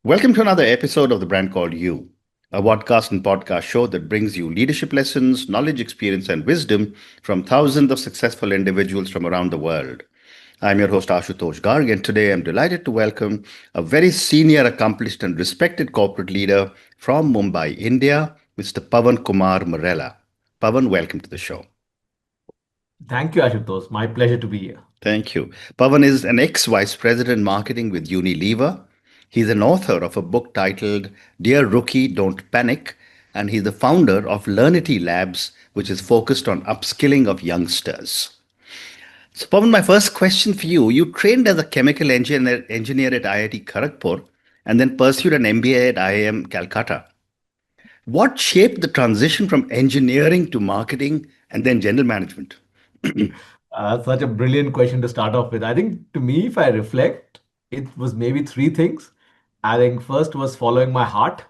Welcome to another episode of The Brand Called You, a podcast and podcast show that brings you leadership lessons, knowledge, experience, and wisdom from thousands of successful individuals from around the world. I'm your host, Ashutosh Garg, and today I'm delighted to welcome a very senior, accomplished, and respected corporate leader from Mumbai, India, Mr. Pawan Kumar Marella. Pawan, welcome to the show. Thank you, Ashutosh. My pleasure to be here. Thank you. Pawan is an ex vice president marketing with Unilever. He's an author of a book titled Dear Rookie, Don't Panic, and he's the founder of Learnity Labs, which is focused on upskilling of youngsters. So, Pawan, my first question for you: you trained as a chemical engineer at IIT Kharagpur and then pursued an MBA at IIM Calcutta. What shaped the transition from engineering to marketing and then general management? Such a brilliant question to start off with. I think to me, if I reflect, it was maybe three things. I think first was following my heart.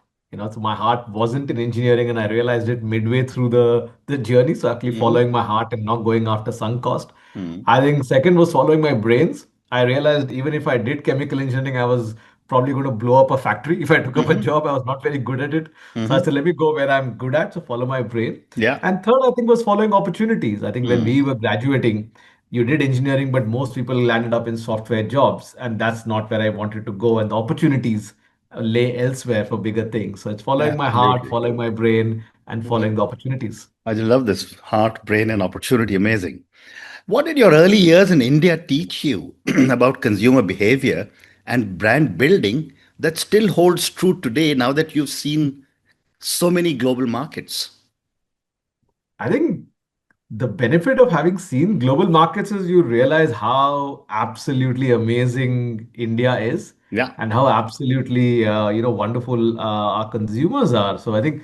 So my heart wasn't in engineering, and I realized it midway through the journey. So actually Mm, following my heart and not going after sunk cost. mm, I think second was following my brains. I realized even if I did chemical engineering, I was probably going to blow up a factory. If I took up a mhm, job, I was not very good at it. So I mhm. said, let me go where I'm good at. So follow my brain. Yeah. And third, I think was following opportunities. I think when Mm. we were graduating, you did engineering, but most people landed up in software jobs, and that's not where I wanted to go. And the opportunities lay elsewhere for bigger things. So it's following my heart, Absolutely. following my brain, and Mm. following the opportunities. I just love this heart, brain, and opportunity. Amazing. What did your early years in India teach you about consumer behavior and brand building that still holds true today now that you've seen so many global markets? I think the benefit of having seen global markets is you realize how absolutely amazing India is Yeah. and how absolutely wonderful our consumers are. So I think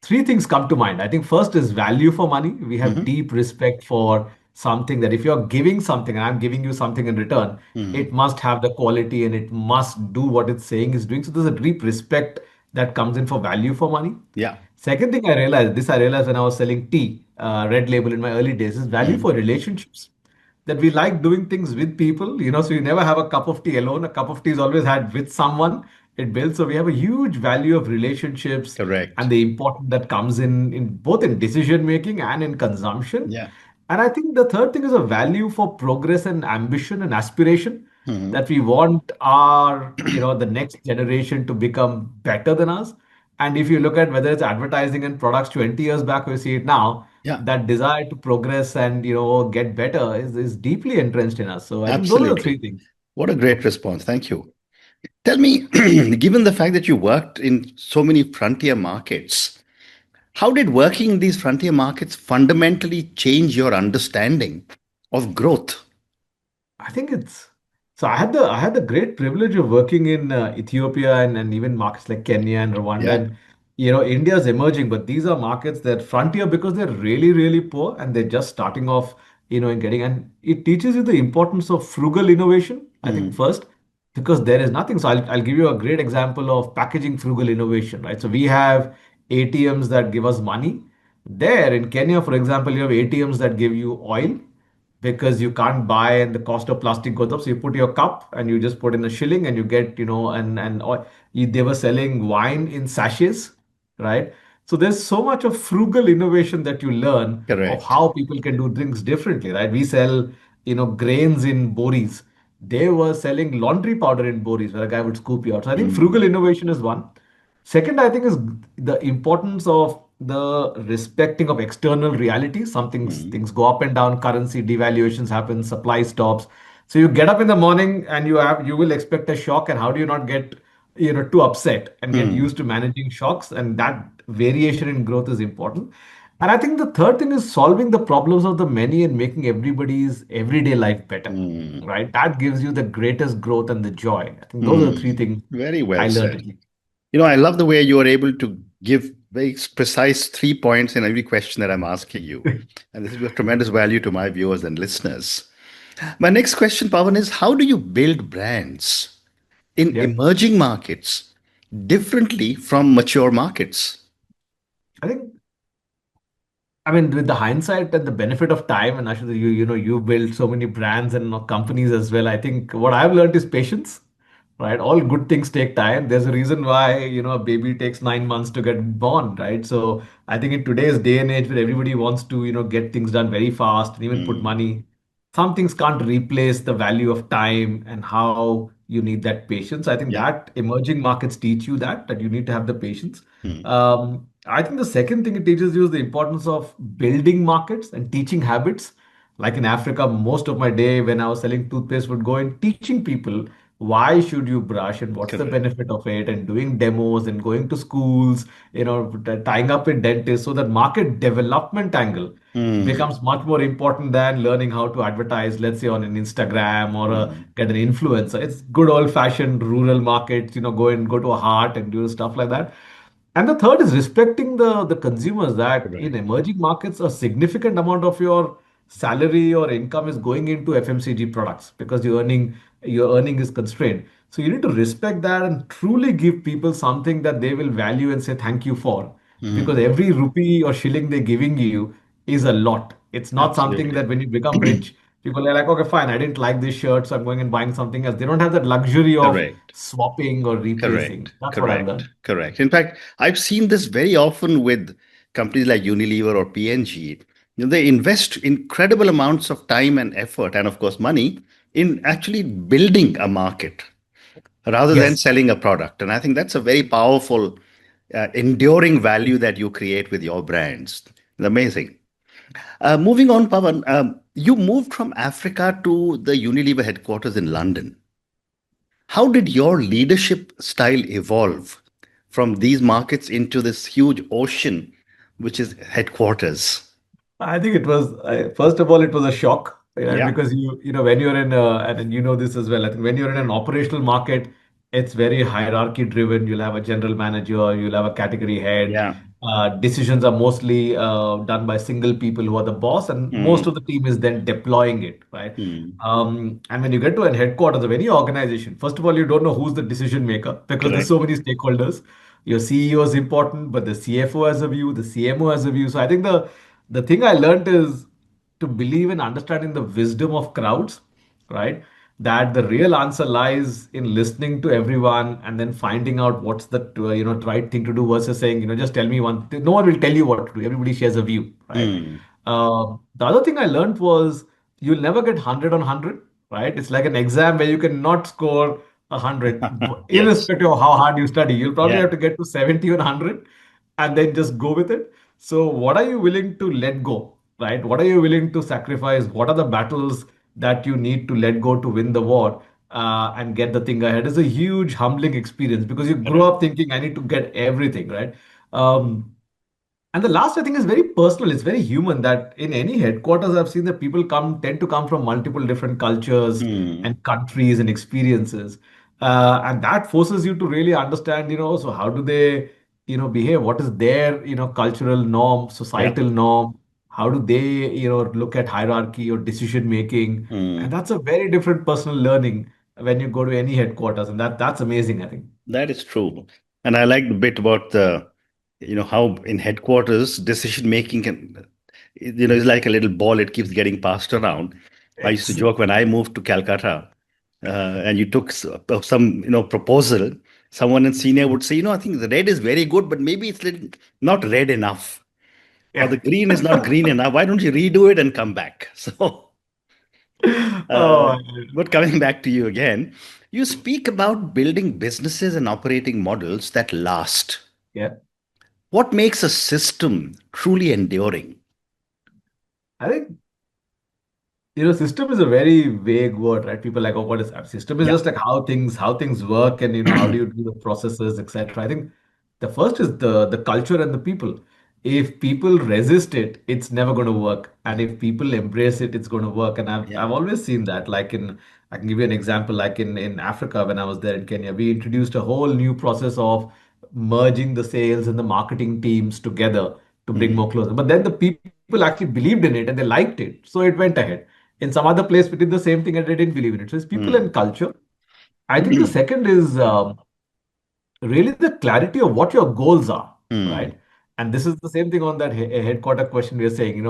three things come to mind. I think first is value for money. We have Hmm. deep respect for something that if you're giving something and I'm giving you something in return, Hmm. it must have the quality and it must do what it's saying is doing. So there's a deep respect that comes in for value for money. Yeah. Second thing I realized when I was selling tea, red label in my early days, is value Hmm. for relationships. That we like doing things with people, so you never have a cup of tea alone. A cup of tea is always had with someone. It builds. So we have a huge value of relationships and Correct. the importance that comes in both in decision making and in consumption. Yeah. And I think the third thing is a value for progress and ambition and aspiration Hmm. that we want our, the next generation to become better than us. And if you look at whether it's advertising and products 20 years back or you see it now, Yeah. that desire to progress and get better is deeply entrenched in us. So I think those are the three Absolutely. things. What a great response. Thank you. Tell me, given the fact that you worked in so many frontier markets, how did working in these frontier markets fundamentally change your understanding of growth? I think it's so I had the great privilege of working in Ethiopia and even markets like Kenya and Rwanda, Yeah. and India is emerging, but these are markets that frontier because they're really really poor and they're just starting off, and getting, and it teaches you the importance of frugal innovation. I think Mm, first because there is nothing. So I'll give you a great example of packaging frugal innovation, right? So we have ATMs that give us money. There in Kenya, for example, you have ATMs that give you oil because you can't buy and the cost of plastic goes up. So you put your cup and you just put in a shilling and you get, they were selling wine in sachets, right? So there's so much of frugal innovation that you learn of correct. how people can do things differently, right? We sell, grains in boris. They were selling laundry powder in boris where a guy would scoop you out. So I think frugal Mm, innovation is one. Second, I think is the importance of the respecting of external reality. Some mm, things go up and down, currency devaluations happen, supply stops. So you get up in the morning and you will expect a shock. And how do you not get too upset and get mm, used to managing shocks? And that variation in growth is important. And I think the third thing is solving the problems of the many and making everybody's everyday life better. mm, Right? That gives you the greatest growth and the joy. I think those are the three mm. things Very well I learned. said. I love the way you are able to give very precise 3 points in every question that I'm asking you. And this is of tremendous value to my viewers and listeners. My next question, Pawan, is how do you build brands in Yeah. emerging markets differently from mature markets? I think, I mean, with the hindsight and the benefit of time, and actually, you built so many brands and companies as well. I think what I've learned is patience, right? All good things take time. There's a reason why, a baby takes 9 months to get born, right? So I think in today's day and age where everybody wants to, get things done very fast and even put Mm. money, some things can't replace the value of time and how you need that patience. I think Yeah. that emerging markets teach you that you need to have the patience. Mm. I think the second thing it teaches you is the importance of building markets and teaching habits. Like in Africa, most of my day when I was selling toothpaste would go in teaching people why should you brush and what's the Correct. benefit of it, and doing demos and going to schools, tying up with dentists. So that market development angle Mm. becomes much more important than learning how to advertise, let's say on an Instagram or Mm. get an influencer. It's good old fashioned rural markets, go to a heart and do stuff like that. And the third is respecting the consumers, that in Correct. emerging markets, a significant amount of your salary or income is going into FMCG products because your earning is constrained. So you need to respect that and truly give people something that they will value and say thank you for. Because Mm. every rupee or shilling they're giving you is a lot. It's not something Absolutely. that when you become rich, people are like, okay, fine, I didn't like this shirt, so I'm going and buying something else. They don't have that luxury of Correct. swapping or replacing. Correct. That's what I've Correct. learned. Correct. In fact, I've seen this very often with companies like Unilever or P&G. They invest incredible amounts of time and effort and, of course, money in actually building a market rather than Yes. selling a product. And I think that's a very powerful, enduring value that you create with your brands. It's amazing. Moving on, Pawan, you moved from Africa to the Unilever headquarters in London. How did your leadership style evolve from these markets into this huge ocean, which is headquarters? I think it was first of all it was a shock, right? Yeah, Because when you're in and you know this as well. I think when you're in an operational market, it's very hierarchy driven. You'll have a general manager, you'll have a category head. yeah. Decisions are mostly done by single people who are the boss, and most Mm, of the team is then deploying it, right? mm, And when you get to a headquarters of any organization, first of all, you don't know who's the decision maker because there's so correct. many stakeholders. Your CEO is important, but the CFO has a view, the CMO has a view. So I think the thing I learned is to believe in understanding the wisdom of crowds, right? That the real answer lies in listening to everyone and then finding out what's the right thing to do versus saying, just tell me one thing. No one will tell you what to do. Everybody shares a view, right? Mm, The other thing I learned was you'll never get 100 on 100, right? It's like an exam where you cannot score 100, yes. irrespective of how hard you study. You'll probably Yeah. have to get to 70 on 100 and then just go with it. So, what are you willing to let go, right? What are you willing to sacrifice? What are the battles that you need to let go to win the war and get the thing ahead? Is a huge humbling experience because you grow Correct. up thinking, I need to get everything, right? And the last, I think, is very personal. It's very human that in any headquarters, I've seen that people tend to come from multiple different cultures Mm, and countries and experiences. And that forces you to really understand, so how do they, behave? What is their, cultural norm, yeah. societal norm? How do they, look at hierarchy or decision making? And Mm. that's a very different personal learning when you go to any headquarters. And that's amazing, I think. That is true. And I like the bit about how in headquarters decision making can, it's like a little ball, it keeps getting passed around. I used to Yes. joke when I moved to Calcutta and you took some, proposal, someone in senior would say, I think the red is very good, but maybe it's not red enough, or the Yeah. green is not green enough. Why don't you redo it and come back? So, uh, Oh, but coming back to you again, you speak about building businesses and operating models that last. yeah. What makes a system truly enduring? I think system is a very vague word, right? People are like, oh, what is that? System is Yeah. just like how things work, and how do you do the processes, etc. I think the first is the culture and the people. If people resist it, it's never going to work, and if people embrace it, it's going to work. And I've Yeah. I've always seen that. I can give you an example. Like in Africa, when I was there in Kenya, we introduced a whole new process of merging the sales and the marketing teams together to bring Mm, more closer. But then the people actually believed in it and they liked it, so it went ahead. In some other place, we did the same thing and they didn't believe in it. So it's people mm, and culture. I think the second is really the clarity of what your goals are, mm, right? And this is the same thing on that headquarter question we are saying,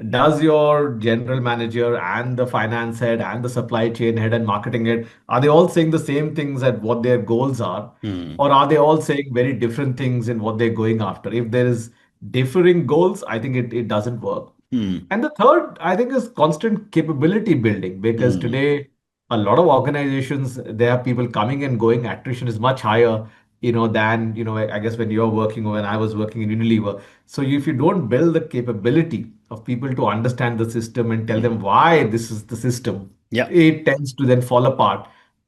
does your general manager and the finance head and the supply chain head and marketing head, are they all saying the same things at what their goals are? Hmm. Or are they all saying very different things in what they're going after? If there is differing goals, I think it doesn't work. Hmm. And the third, I think, is constant capability building because Hmm. today a lot of organizations, there are people coming and going. Attrition is much higher, than, I guess when you're working or when I was working in Unilever. So if you don't build the capability of people to understand the system and tell them Hmm. why this is the system, Yeah. it tends to then fall apart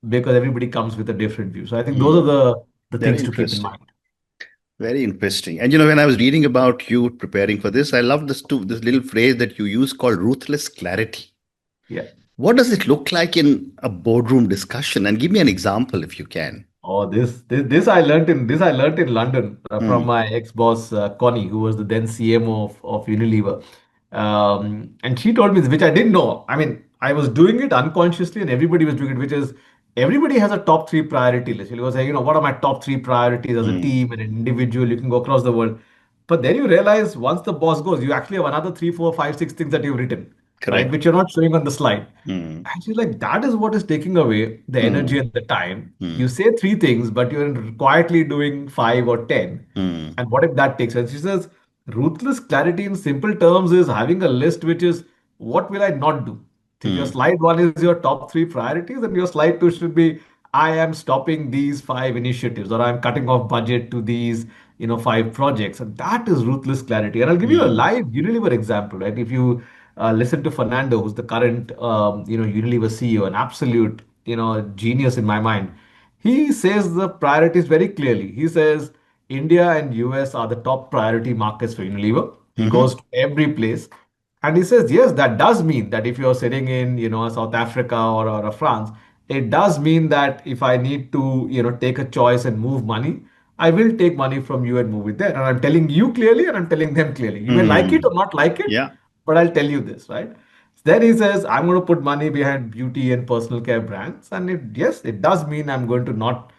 because everybody comes with a different view. So I think those are Hmm. the Very things to keep in interesting. mind. Very interesting. And when I was reading about you preparing for this, I love this little phrase that you use called ruthless clarity. Yeah. What does it look like in a boardroom discussion? And give me an example if you can. Oh, this I learned in London from Hmm. my ex-boss Connie, who was the then CMO of Unilever, and she told me this, which I didn't know. I mean, I was doing it unconsciously, and everybody was doing it, which is everybody has a top three priority list. You go say, what are my top three priorities as a Hmm. team and an individual? You can go across the world, but then you realize once the boss goes, you actually have another three, four, five, six things that you've written, right, Correct. which you're not showing on the slide. Hmm. And she's like, that is what is taking away the energy Hmm. and the time. You Hmm. say three things, but you're quietly doing five or 10. Hmm. And what if that takes? And she says, ruthless clarity in simple terms is having a list which is, what will I not do? So if your Hmm. slide one is your top three priorities, and your slide two should be, I am stopping these five initiatives, or I'm cutting off budget to these, five projects. And that is ruthless clarity. And I'll give you a Hmm. live Unilever example, right? If you listen to Fernando, who's the current, Unilever CEO, an absolute, genius in my mind. He says the priorities very clearly. He says India and US are the top priority markets for Unilever. He Hmm. goes to every place. And he says, yes, that does mean that if you're sitting in, South Africa or France, it does mean that if I need to, take a choice and move money, I will take money from you and move it there. And I'm telling you clearly and I'm telling them clearly. You may like it Hmm. or not like it, Yeah. but I'll tell you this, right? Then he says, I'm going to put money behind beauty and personal care brands. And yes, it does mean I'm going to not,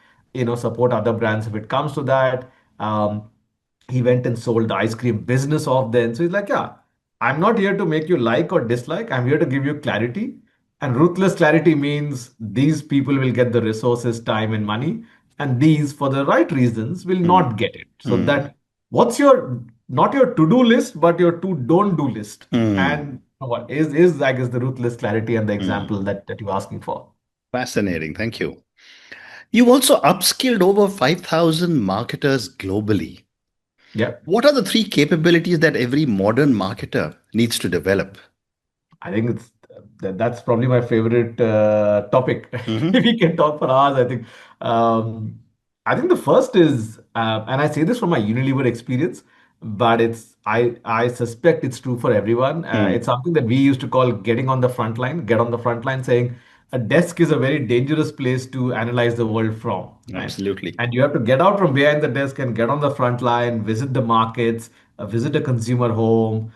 support other brands if it comes to that. Um, he went and sold the ice cream business off then. So he's like, yeah, I'm not here to make you like or dislike. I'm here to give you clarity. And ruthless clarity means these people will get the resources, time, and money. And these, for the right reasons, will not Hmm. get it. So Hmm. that what's your not your to-do list, but your to don't do list. Hmm. And what is I guess the ruthless clarity and the example Hmm. that you're asking for. Fascinating. Thank you. You also upskilled over 5,000 marketers globally. Yeah. What are the three capabilities that every modern marketer needs to develop? I think that's probably my favorite topic. If Hmm. we can talk for hours, I think the first is, and I say this from my Unilever experience, but I suspect it's true for everyone. It's Hmm. something that we used to call getting on the front line. Get on the front line, saying a desk is a very dangerous place to analyze the world from, right? Absolutely. And you have to get out from behind the desk and get on the front line, visit the markets, visit a consumer home,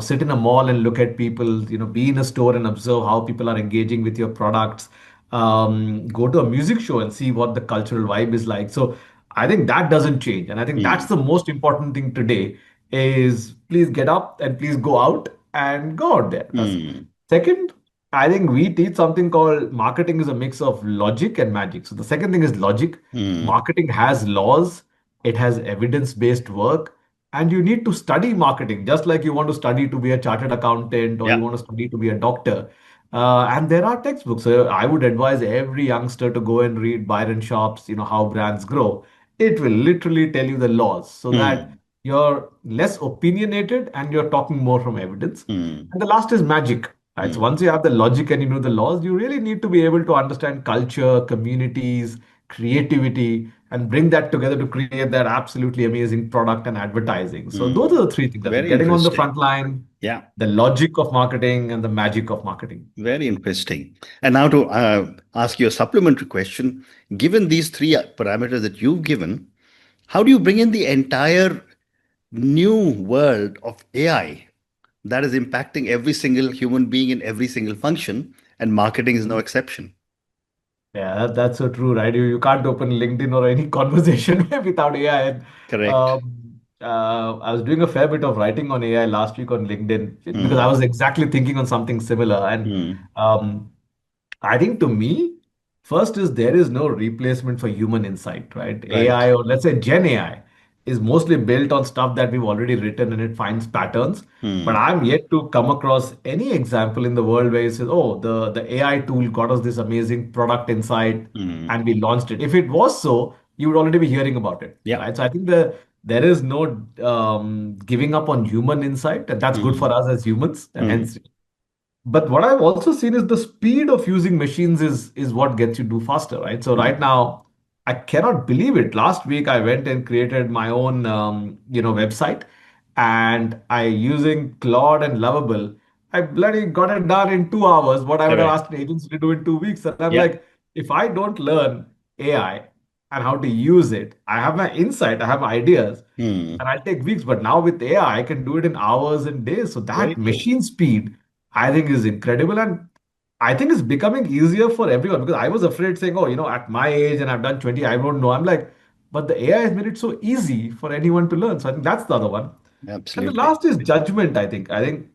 sit in a mall and look at people, be in a store and observe how people are engaging with your products, go to a music show and see what the cultural vibe is like. So I think that doesn't change. And I think that's Hmm. the most important thing today is please get up and please go out and go out there. Hmm. Second, I think we teach something called marketing is a mix of logic and magic. So the second thing is logic. Hmm. Marketing has laws, it has evidence-based work, and you need to study marketing just like you want to study to be a chartered accountant or you Yeah. want to study to be a doctor. And there are textbooks. So I would advise every youngster to go and read Byron Sharp's, How Brands Grow. It will literally tell you the laws so that Hmm. you're less opinionated and you're talking more from evidence. Hmm. And the last is magic. Right. So Hmm. once you have the logic and you know the laws, you really need to be able to understand culture, communities, creativity, and bring that together to create that absolutely amazing product and advertising. So those Hmm. are the three things I think: Very getting on the interesting. front line, Yeah. the logic of marketing, and the magic of marketing. Very interesting. And now to ask you a supplementary question. Given these three parameters that you've given, how do you bring in the entire new world of AI that is impacting every single human being in every single function? And marketing is no exception. Yeah, that's so true, right? You can't open LinkedIn or any conversation without AI. And, Correct. I was doing a fair bit of writing on AI last week on LinkedIn because I Hmm. was exactly thinking on something similar. And Hmm. um, I think to me, first is there is no replacement for human insight, right? Right. AI, or let's say Gen AI, is mostly built on stuff that we've already written and it finds patterns. But Hmm. I'm yet to come across any example in the world where it says, oh, the AI tool got us this amazing product insight Hmm. and we launched it. If it was so, you would already be hearing about it, Yeah. right? So I think there is no giving up on human insight, and that's good for Hmm. us as humans, and Hmm. hence, but what I've also seen is the speed of using machines is what gets you do faster, right? So right Hmm. now, I cannot believe it. Last week, I went and created my own, website, and I using Claude and Lovable, I bloody got it done in 2 hours. What I would have Correct. asked an agency to do in 2 weeks, and I'm Yeah. like, if I don't learn AI and how to use it, I have my insight, I have ideas, Hmm. and I'll take weeks. But now with AI, I can do it in hours and days. So Very that true. machine speed I think is incredible. And I think it's becoming easier for everyone because I was afraid saying, oh, at my age and I've done 20, I don't know. I'm like, but the AI has made it so easy for anyone to learn. So I think that's the other one. And the Absolutely. last is judgment, I think. I think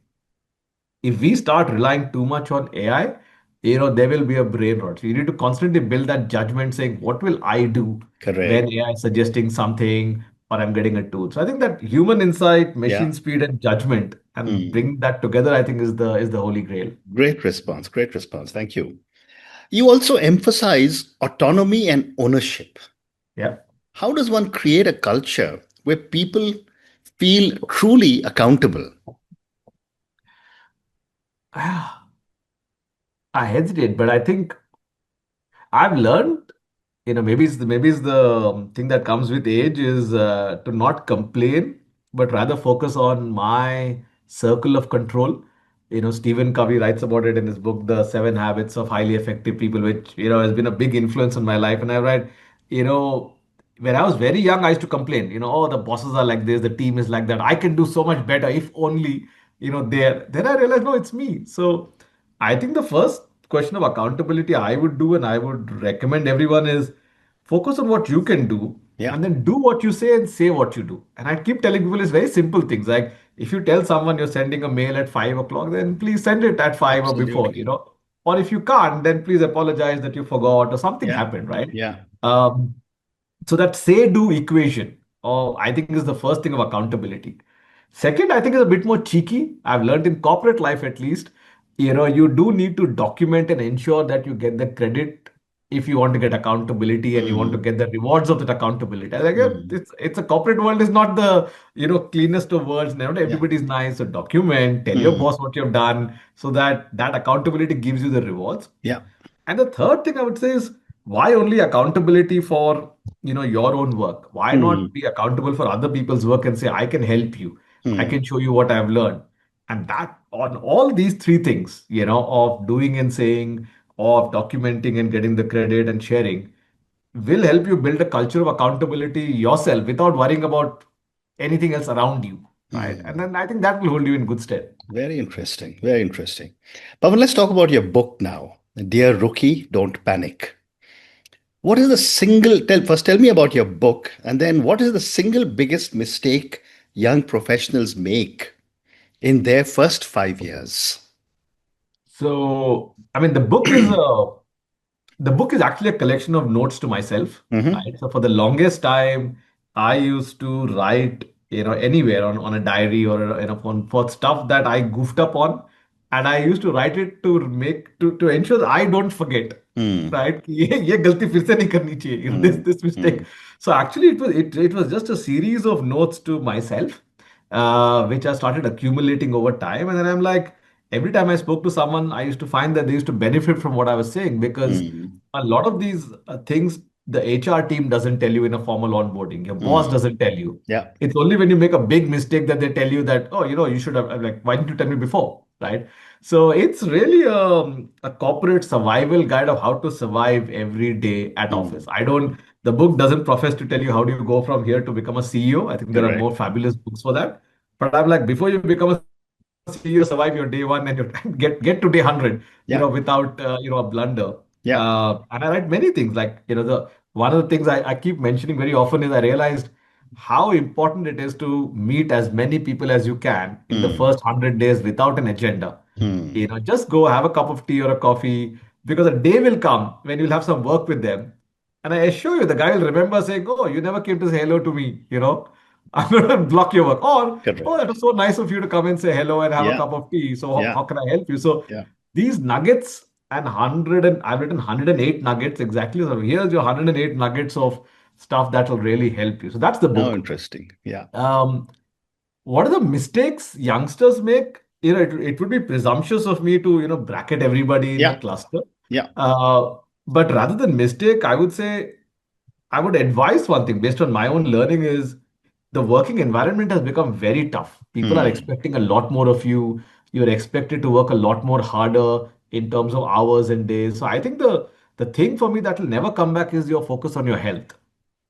if we start relying too much on AI, there will be a brain rot. So you need to constantly build that judgment saying, what will I do Correct. when AI is suggesting something or I'm getting a tool? So I think that human insight, Yeah. machine speed, and judgment and Hmm. bring that together, I think is the holy grail. Great response. Great response. Thank you. You also emphasize autonomy and ownership. Yeah. How does one create a culture where people feel truly accountable? I hesitate, but I think I've learned, maybe it's the thing that comes with age is to not complain, but rather focus on my circle of control. Stephen Covey writes about it in his book, The Seven Habits of Highly Effective People, which, has been a big influence on my life. And I write, you know, when I was very young, I used to complain, oh, the bosses are like this, the team is like that. I can do so much better if only, there. Then I realized, no, it's me. So I think the first question of accountability I would do and I would recommend everyone is focus on what you can do Yeah. and then do what you say and say what you do. And I keep telling people it's very simple things like if you tell someone you're sending a mail at 5 o'clock, then please send it at 5 or before, Absolutely. Or if you can't, then please apologize that you forgot or something Yeah. happened, right? Yeah. Um, so that say do equation, I think is the first thing of accountability. Second, I think is a bit more cheeky. I've learned in corporate life at least, you do need to document and ensure that you get the credit if you want to get accountability and you want to Mm. get the rewards of that accountability. I think Mm. it's a corporate world is not the cleanest of worlds. Not Yeah. everybody's nice. So document, tell your Mm. boss what you've done so that that accountability gives you the rewards. Yeah. And the third thing I would say is why only accountability for your own work? Why not Mm. be accountable for other people's work and say I can help you, I Mm. can show you what I've learned, and that on all these three things, of doing and saying, of documenting and getting the credit and sharing, will help you build a culture of accountability yourself without worrying about anything else around you, right? And Mm. then I think that will hold you in good stead. Very interesting. Very interesting. Pavan, let's talk about your book now. Dear Rookie, Don't Panic. What is the single, tell me about your book, and then what is the single biggest mistake young professionals make in their first 5 years? So, I mean, the book is actually a collection of notes to myself, Mm-hmm. right? So for the longest time, I used to write, anywhere on a diary or for stuff that I goofed up on, and I used to write it to make to ensure that I don't forget, Mm. right? कि ये गलती फिर से नहीं करनी चाहिए, Mm. this mistake. Mm. So actually, it was just a series of notes to myself, which I started accumulating over time, and then I'm like every time I spoke to someone, I used to find that they used to benefit from what I was saying because Mm. a lot of these things the HR team doesn't tell you in a formal onboarding. Your boss Mm. doesn't tell you. Yeah. It's only when you make a big mistake that they tell you that, oh, you should have, like, why didn't you tell me before? Right. So it's really a corporate survival guide of how to survive every day at office. Mm. The book doesn't profess to tell you how do you go from here to become a CEO. I think there are Correct. more fabulous books for that. But I'm like, before you become a CEO, survive your day one and you get to day 100, Yeah. without a blunder. Yeah. And I write many things like the one of the things I keep mentioning very often is I realized how important it is to meet as many people as you can in the Hmm. first 100 days without an agenda. Hmm. Just go have a cup of tea or a coffee, because a day will come when you'll have some work with them. And I assure you, the guy will remember saying, "Oh, you never came to say hello to me. I'm going to block your work." Or, "Oh, Correct. that was so nice of you to come and say hello and have a Yeah. cup of tea. So, Yeah. how can I help you?" So, Yeah. these nuggets and 100, and I've written 108 nuggets exactly. So, here's your 108 nuggets of stuff that will really help you. So, that's the Oh, book. interesting. Yeah. Um, what are the mistakes youngsters make? It would be presumptuous of me to, bracket everybody in a Yeah. cluster. Yeah. Uh, but rather than mistake, I would say I would advise one thing based on my own learning is the working environment has become very tough. People are Hmm. expecting a lot more of you. You're expected to work a lot more harder in terms of hours and days. So I think the thing for me that will never come back is your focus on your health.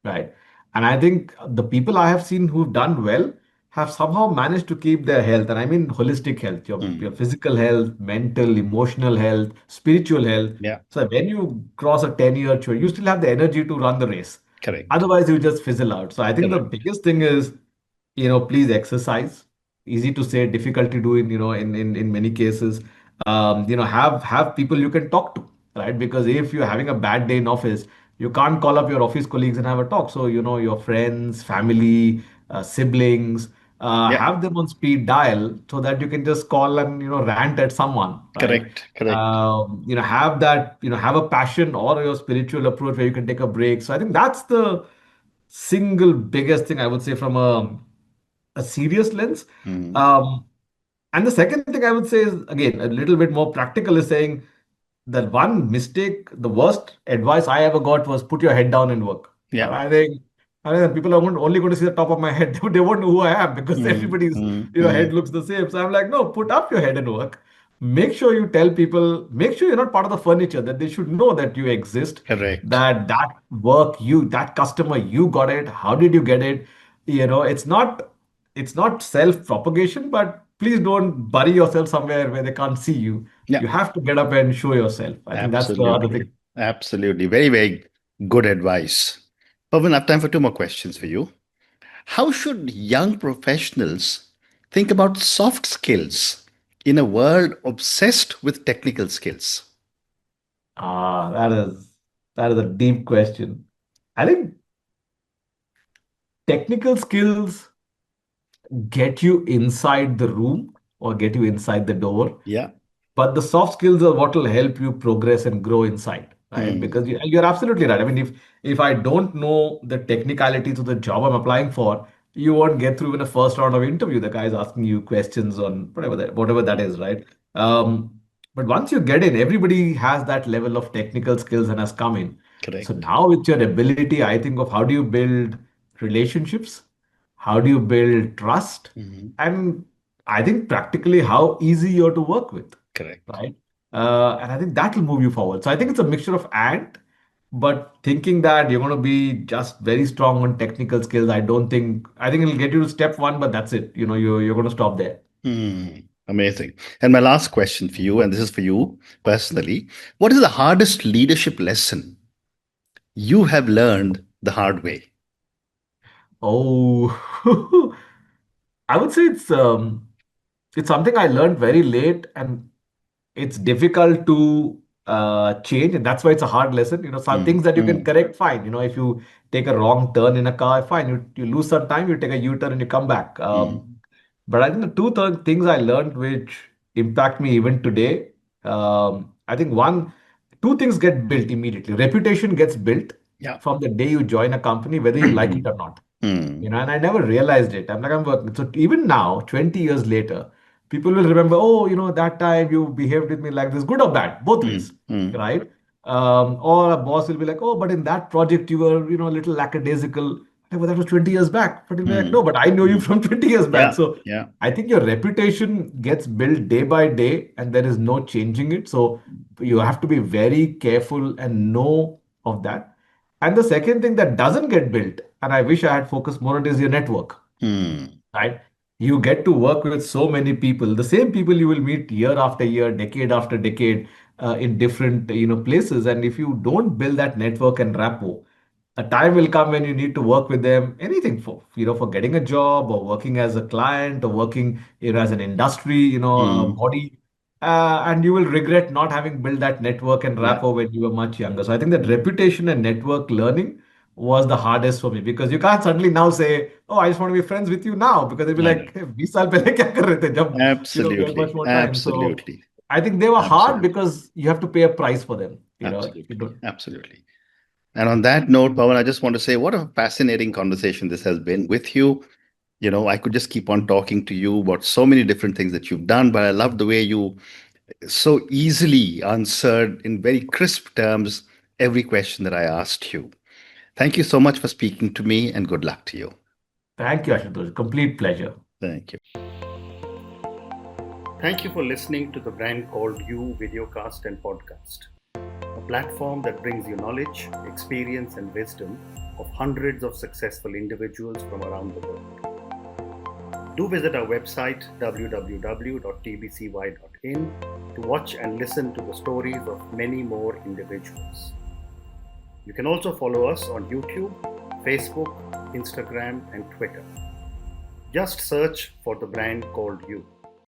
Right. And I think the people I have seen who've done well have somehow managed to keep their health. And I mean holistic health, your Hmm. physical health, mental, emotional health, spiritual health. Yeah. So when you cross a 10-year chore, you still have the energy to run the race. Correct. Otherwise, you just fizzle out. So I think the Correct. biggest thing is, please exercise. Easy to say, difficult to do in many cases. Have people you can talk to, right? Because if you're having a bad day in office, you can't call up your office colleagues and have a talk. So your friends, family, siblings, Yeah. have them on speed dial so that you can just call and rant at someone, right? Correct. Correct. Have that, have a passion or your spiritual approach where you can take a break. So I think that's the single biggest thing I would say from a serious lens. Hmm. Um, and the second thing I would say is, again, a little bit more practical, is saying that one mistake, the worst advice I ever got was put your head down and work. Yeah. And I think people are only going to see the top of my head. They won't know who I am because Hmm. everybody's Hmm. Hmm. head looks the same. So I'm like, no, put up your head and work. Make sure you tell people, make sure you're not part of the furniture, that they should know that you exist, Correct. that work, that customer, you got it. How did you get it? It's not self-propagation, but please don't bury yourself somewhere where they can't see you. Yeah. You have to get up and show yourself. I think that's the other Absolutely. thing. Absolutely. Very, very good advice. Pavan, I have time for two more questions for you. How should young professionals think about soft skills in a world obsessed with technical skills? That is a deep question. I think technical skills get you inside the room or get you inside the door. Yeah. But the soft skills are what will help you progress and grow inside, right? Hmm. Because you're absolutely right. I mean, if I don't know the technicalities of the job I'm applying for, you won't get through in the first round of interview. The guy's asking you questions on whatever that is, right? But once you get in, everybody has that level of technical skills and has come in. So Correct. now with your ability, I think of how do you build relationships, how do you build trust, Hmm. and I think practically how easy you're to work with, Correct. right? And I think that will move you forward. So I think it's a mixture of and, but thinking that you're going to be just very strong on technical skills, I think it'll get you to step one, but that's it. You're going to stop there. Hmm. Amazing. And my last question for you, and this is for you personally, what is the hardest leadership lesson you have learned the hard way? Oh, I would say it's something I learned very late, and it's difficult to change, and that's why it's a hard lesson. Some Hmm. things that you can Hmm. correct, fine. If you take a wrong turn in a car, fine. You lose some time, you take a U-turn and you come back. Hmm. But I think the things I learned which impact me even today, I think two things get built immediately. Reputation gets built Yeah. from the day you join a company, whether you like it or not. Hmm. And I never realized it. I'm working. So even now, 20 years later, people will remember, oh, that time you behaved with me like this, good or bad, both Hmm. ways, Hmm. right? Or a boss will be like, oh, but in that project you were, a little lackadaisical. Like, well, that was 20 years back. But he'll be like, Hmm. no, but I know you Hmm. from 20 years back. Yeah. So Yeah. I think your reputation gets built day by day and there is no changing it. So you have to be very careful and know of that. And the second thing that doesn't get built, and I wish I had focused more on, is your network, Hmm. right? You get to work with so many people, the same people you will meet year after year, decade after decade, in different places. And if you don't build that network and rapport, A time will come when you need to work with them, anything for, for getting a job or working as a client or working, as an industry, Mm. body. And you will regret not having built that network and Yeah, rapport when you were much younger. So I think that reputation and network learning was the hardest for me, because you can't suddenly now say, "Oh, I just want to be friends with you now," because they'll be I know. like, "Hey, 20 saal pehle kya kar rahe the, jab, we had much Absolutely. more time." So Absolutely. I think they were hard Absolutely. because you have to pay a price for them. If you Absolutely. don't. Absolutely. And on that note, Pawan, I just want to say what a fascinating conversation this has been with you. I could just keep on talking to you about so many different things that you've done, but I love the way you so easily answered in very crisp terms every question that I asked you. Thank you so much for speaking to me and good luck to you. Thank you, Ashutosh. Complete pleasure. Thank you. Thank you for listening to the Brand Called You videocast and podcast, a platform that brings you knowledge, experience, and wisdom of hundreds of successful individuals from around the world. Do visit our website www.tbcy.in to watch and listen to the stories of many more individuals. You can also follow us on YouTube, Facebook, Instagram, and Twitter. Just search for the brand called You.